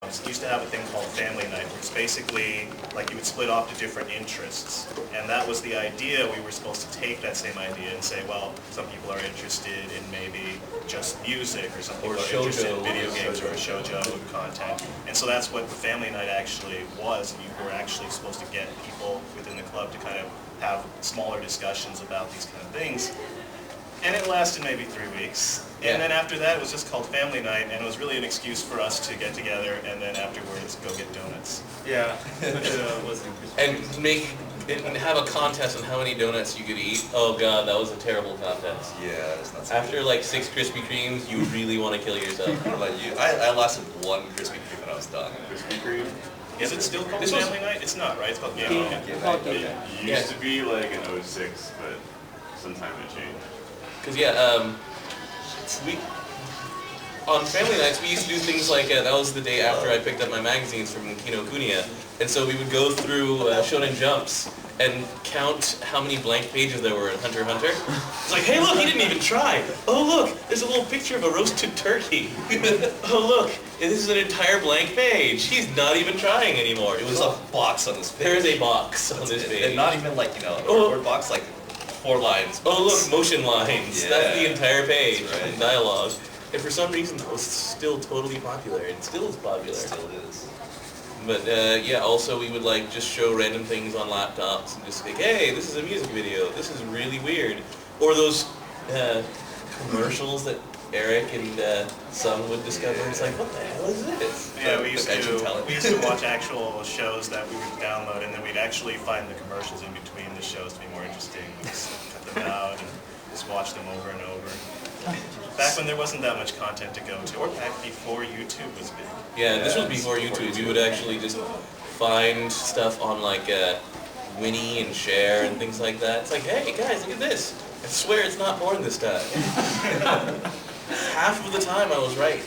Used to have a thing called family night, where it's basically like you would split off to different interests. And that was the idea. We were supposed to take that same idea and say, well, some people are interested in maybe just music, or some people are interested in video games or shoujo content. And so that's what the family night actually was. You were actually supposed to get people within the club to kind of have smaller discussions about these kind of things. And it lasted maybe 3 weeks. And then after that, it was just called family night, and it was really an excuse for us to get together and then afterwards go get donuts. Yeah. And have a contest on how many donuts you could eat. Oh god, that was a terrible contest. Yeah, that's not so After good. like 6 Krispy Kremes, you really want to kill yourself. What about you? I lasted one Krispy Kreme and I was done. Krispy Kreme? Is it still called family night? It's not, right? It's called game night. It used to be like an '06, but sometime it changed. Because on family nights we used to do things like, that was the day after I picked up my magazines from Kinokuniya, and so we would go through Shonen Jumps and count how many blank pages there were in Hunter x Hunter. It's like, hey look, he didn't even try! Oh look, there's a little picture of a roasted turkey! Oh look, this is an entire blank page! He's not even trying anymore! It was There's a box on this page. There is a box on this page. And not even like, a word box, like 4 lines. Oh look, motion lines. Yeah. That's the entire page. That's right. And dialogue. And for some reason that was still totally popular, and still is popular. It still is. But yeah, also we would like just show random things on laptops and just like, hey, this is a music video. This is really weird. Or those commercials that Eric and Sung would discover. It's like, what the hell is this? Yeah, we used to watch actual shows that we would download, and then we'd actually find the commercials in between the shows to be more interesting. We'd just cut them out and just watch them over and over. Back when there wasn't that much content to go to, or back before YouTube was big. Yeah, this was before YouTube. We would actually just find stuff on like Winnie and Share and things like that. It's like, hey guys, look at this. I swear it's not porn this time. Half of the time I was right.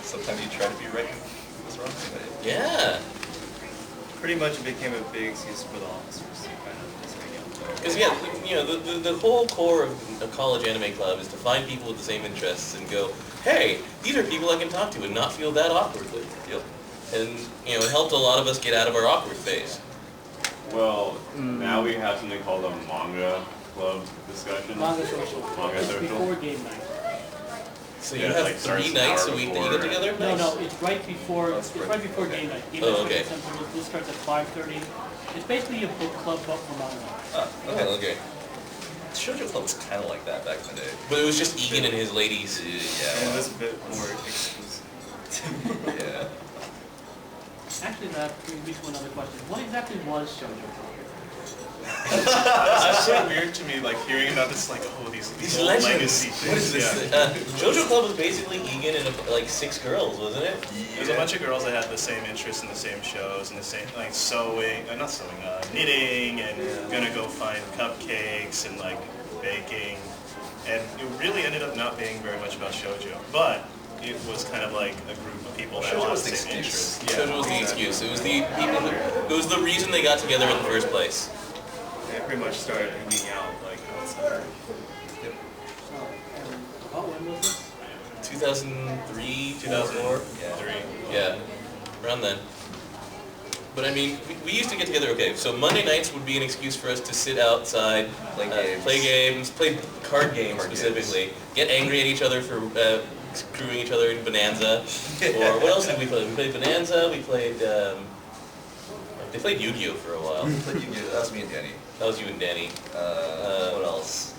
Sometimes you try to be right and it was wrong. Yeah. Pretty much it became a big excuse for the officers to kind of just hang out. Because yeah, the whole core of a college anime club is to find people with the same interests and go, hey, these are people I can talk to and not feel that awkwardly. Yep. And it helped a lot of us get out of our awkward phase. Well, now we have something called a manga club discussion. Manga social. Manga It's social. before game night. So Yeah, you have like starts 3 an nights hour a week that you before. get together? No, Nice. no, it's right before. It's right before game night. Game Oh, night okay. starts at 7:00. This starts at 5:30. It's basically a book club but for manga. Okay. Okay. Shoujo Club was kind of like that back in the day. But it was just Egan and his ladies. And it Yeah. was a bit more exclusive. Yeah. Actually, that brings me to another question. What exactly was shoujo club? It's so weird to me, like hearing about this, like, oh, these old legends. legacy things. What is this? Yeah. JoJo Club was basically Egan and like 6 girls, wasn't it? There's a bunch of girls that had the same interests in the same shows and the same, like, sewing, not sewing, knitting, and gonna go find cupcakes and, like, baking. And it really ended up not being very much about shoujo, but it was kind of like a group of people that Shoujo had was the the same excuse. interests. JoJo was the excuse. It was the people it was the reason they got together in the first place. They pretty much started hanging out like outside. Oh, when was this? 2003, 2004? Yeah. Yeah, around then. But I mean, we used to get together, okay, so Monday nights would be an excuse for us to sit outside, Play games. play card games specifically, get angry at each other for screwing each other in Bonanza, or what else did we play? We played Bonanza, we played, they played Yu-Gi-Oh! For a while. That was me and Danny. That was you and Danny. What else?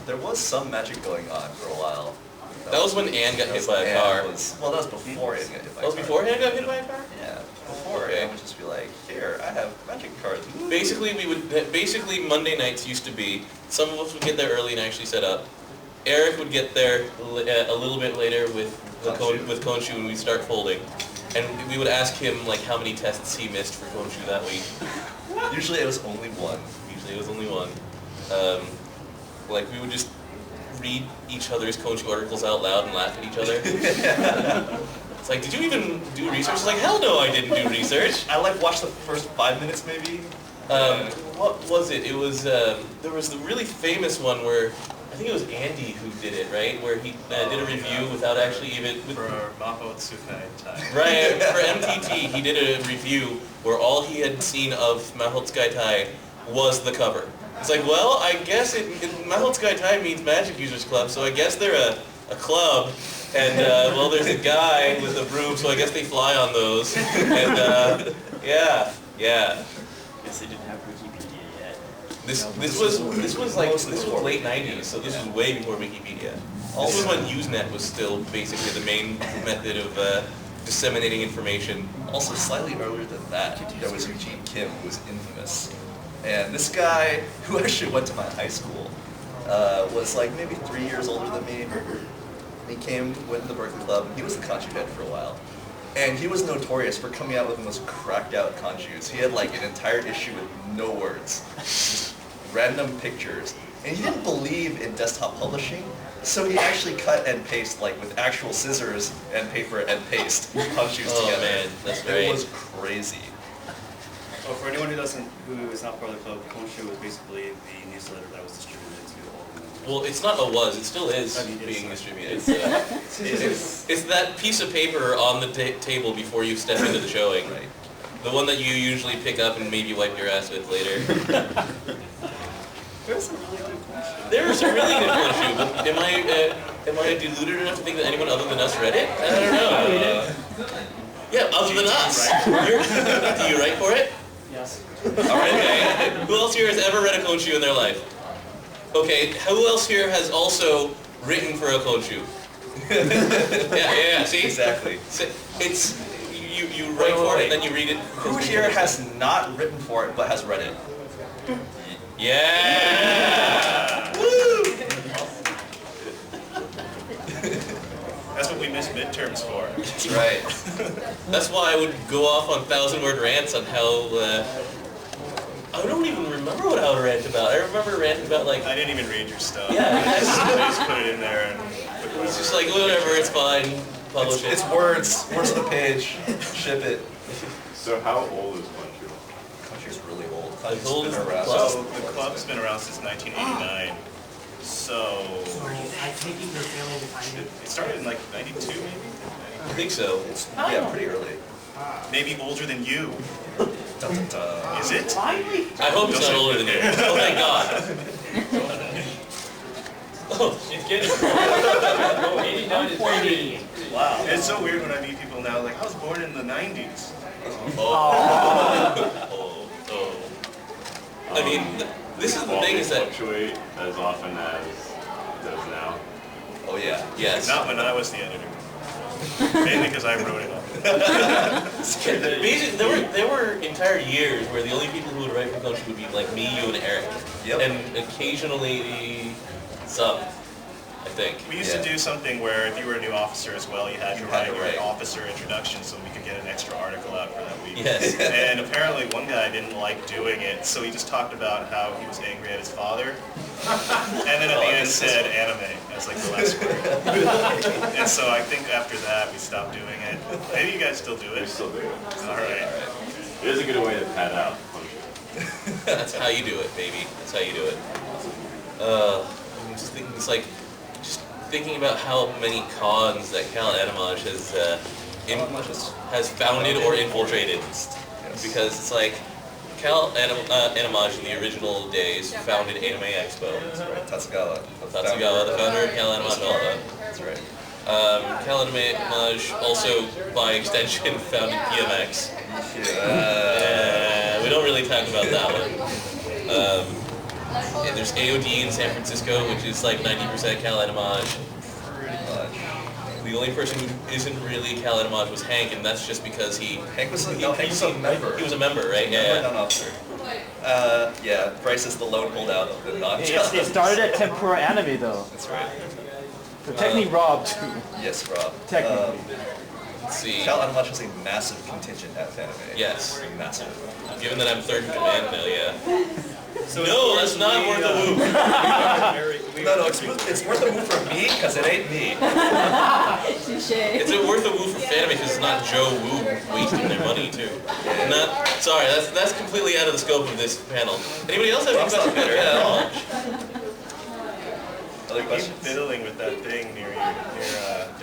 There was some magic going on for a while. That was when Anne got hit by a car. Well, that was before Anne got hit by a car. That was before Anne got hit by a car? Yeah, before. Okay. Anne would just be like, here, I have magic cards. Woo." Basically Monday nights used to be, some of us would get there early and actually set up. Eric would get there a little bit later with Konshu and we'd start folding. And we would ask him like how many tests he missed for Konshu that week. Usually it was only one. Usually it was only one. Like we would just read each other's Konshu articles out loud and laugh at each other. It's like, did you even do research? It's like, hell no, I didn't do research. I like watched the first 5 minutes maybe. What was it? It was, there was the really famous one where, I I think it was Andy who did it, right? Where he did a review without actually even... For Maho Tsukai Tai. Right, for MTT, he did a review where all he had seen of Mahotsukai Tai was the cover. It's like, well, I guess Mahotsukai Tai means Magic Users Club, so I guess they're a club, and well, there's a guy with a broom, so I guess they fly on those, and yeah. Guess they didn't have Wikipedia yet. This was late '90s, so this was way before Wikipedia. This was when Usenet was still basically the main method of disseminating information. Also, slightly earlier than that, there was Eugene Kim, who was infamous. And this guy, who actually went to my high school, was like maybe 3 years older than me. He went to the Berkeley Club, and he was the kanju head for a while. And he was notorious for coming out with the most cracked out kanjus. He had like an entire issue with no words, just random pictures. And he didn't believe in desktop publishing, so he actually cut and paste like with actual scissors and paper and paste kanjus together. Man, that's great. It was crazy. Oh, for anyone who is not part of the club, Konshu was basically the newsletter that was distributed to all the members. Well, it's not a was, it still is I mean, it is, being sorry. distributed. It's that piece of paper on the table before you step into the showing. Right. The one that you usually pick up and maybe wipe your ass with later. There's some really good Konshu. There is a really good Konshu, but am I deluded enough to think that anyone other than us read it? I don't know. Yeah, other than us. Do you write for it? Yes. Alright, okay. Who else here has ever read a Konshu in their life? Okay, who else here has also written for a Konshu? Yeah, see? Exactly. It's, you write for it and then you read it. Who here has not written for it but has read it? Yeah! Woo! That's what we miss midterms for. That's right. That's why I would go off on 1,000-word rants on how, I don't even remember what I would rant about. I remember ranting about like, I didn't even read your stuff. Yeah. I just put it in there and it's just like, whatever, it's fine, publish it. It's words on the page, ship it. So how old is Konshu? Konshu's really old. As old It's as been around. the So the club's been around since 1989. So I taking your family behind me. it started in like 92 maybe? I think so. Yeah, pretty early. Maybe older than you. Dun, dun, dun. Is it? Finally. I hope it's not older than you. Oh, thank God. Oh, It's getting oh, 89 is Born in very 88. Wow. It's so weird when I meet people now like, I was born in the 90s. I mean, this is the thing is that, fluctuate as often as it does now. Oh yeah. yes. Not when I was the editor. Mainly because I wrote it up. Basically, there were entire years where the only people who would write for Coach would be like me, you, and Eric. Yep. And occasionally Sub, I think. We used to do something where if you were a new officer as well, you had to You had write to your write. officer introduction so we could get an extra article out for that week. Yes. And apparently one guy didn't like doing it, so he just talked about how he was angry at his father. And then at the end said anime as like the last word. And so I think after that we stopped doing it. Maybe you guys still do We it? still do it. Alright. It is a good way to pad out Konshu. That's how you do it, baby. That's how you do it. I'm just thinking, it's like, just thinking about how many cons that Cal Animage has founded or infiltrated. Yes. Because it's like, Animage in the original days founded Anime Expo. That's right. Tatsugawa. Tatsugawa, the founder of Cal Animage also. That's right. Cal Animage also, by extension, founded PMX. We don't really talk about that one. And there's AOD in San Francisco, which is like 90% Cal Animage. Pretty much. The only person who isn't really Cal Animage was Hank, and that's just because Hank was a member. He was a member, right? Member, Yeah. non-officer. Yeah, Bryce is the lone holdout of the non It started at Tempura Anime though. That's right. So technically Rob too. Yes, Rob. Technically. Let's see. Cal Animage has a massive contingent at anime. Yes. Massive. Given that I'm third in command now, yeah. So No, that's not worth a move. No, it's worth a move for me because it ain't me. Touche. It's worth a woo for Fanime because it's not Joe Woo wasting their money too. Not sorry, that's completely out of the scope of this panel. Anybody else have any Rob's not questions about bitter. Cal Animage? Other Keep questions? fiddling with that thing near